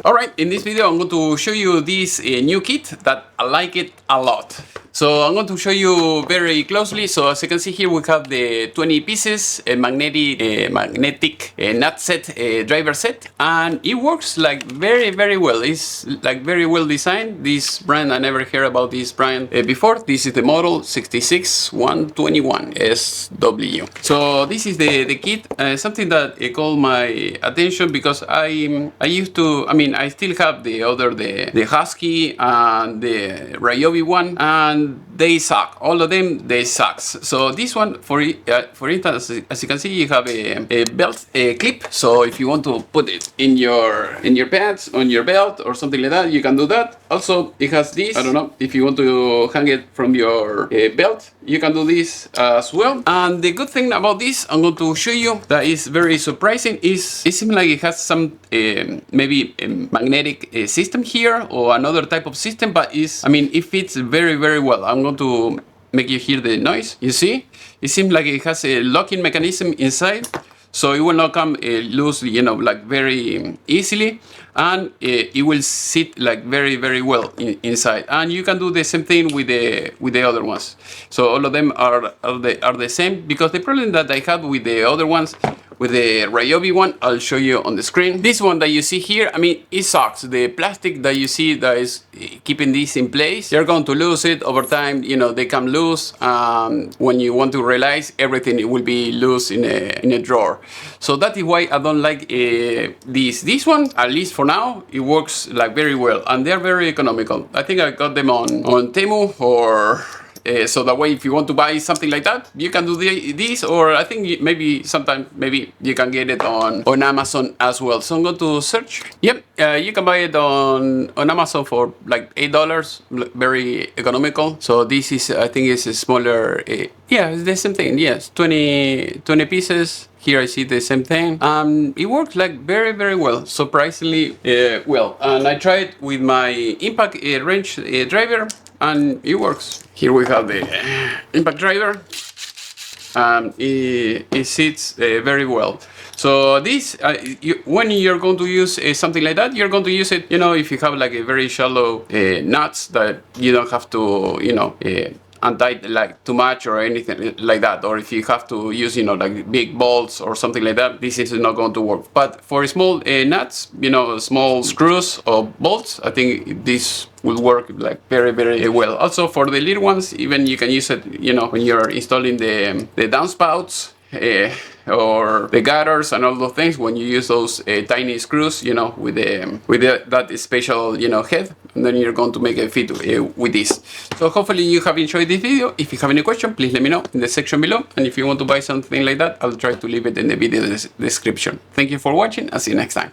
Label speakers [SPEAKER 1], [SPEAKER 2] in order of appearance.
[SPEAKER 1] Alright, in this video I'm going to show you this new kit that I like it a lot. So I'm going to show you very closely. So as you can see here, we have the 20 pieces magnetic nut set driver set, and it works like very well. It's like very well designed. This brand, I never heard about this brand before. This is the model 66121SW. So this is the kit. Something that called my attention because I still have the Husky and the Ryobi one, and they suck. All of them, they suck. So this one, for instance, as you can see, you have a belt clip. So if you want to put it in your pants, on your belt or something like that, you can do that. Also, it has this. I don't know if you want to hang it from your belt, you can do this as well. And the good thing about this, I'm going to show you, that is very surprising, is it seems like it has some maybe a magnetic system here or another type of system, but it fits very well. I'm going to make you hear the noise. You see, it seems like it has a locking mechanism inside, so it will not come loose, like very easily, and it will sit like very well inside. And you can do the same thing with the other ones. So all of them are the same, because the problem that I had with the other ones, with the Ryobi one, I'll show you on the screen. This one that you see here, it sucks. The plastic that you see that is keeping this in place, you're going to lose it over time. They come loose. When you want to realize, everything, it will be loose in a drawer. So that is why I don't like this. This one, at least for now, it works like very well, and they're very economical. I think I got them on Temu, or so that way, if you want to buy something like that, you can do this, or I think maybe sometime you can get it on Amazon as well. So I'm going to search. Yep, you can buy it on Amazon for like $8, very economical. So this is, I think, it's a smaller. Yeah, it's the same thing. Yes, 20 pieces. Here I see the same thing. It works like very well, surprisingly well. And I tried with my impact range driver, and it works. Here we have the impact driver, and it sits very well. So this, when you're going to use something like that, you're going to use it, if you have like a very shallow nuts that you don't have to, untie like too much or anything like that, or if you have to use like big bolts or something like that, this is not going to work. But for small nuts, small screws or bolts, I think this will work like very well. Also for the little ones, even you can use it when you're installing the downspouts or the gutters and all those things, when you use those tiny screws, with that special head, and then you're going to make a fit with this. So hopefully you have enjoyed this video. If you have any question, please let me know in the section below, and if you want to buy something like that, I'll try to leave it in the video description. Thank you for watching. I'll see you next time.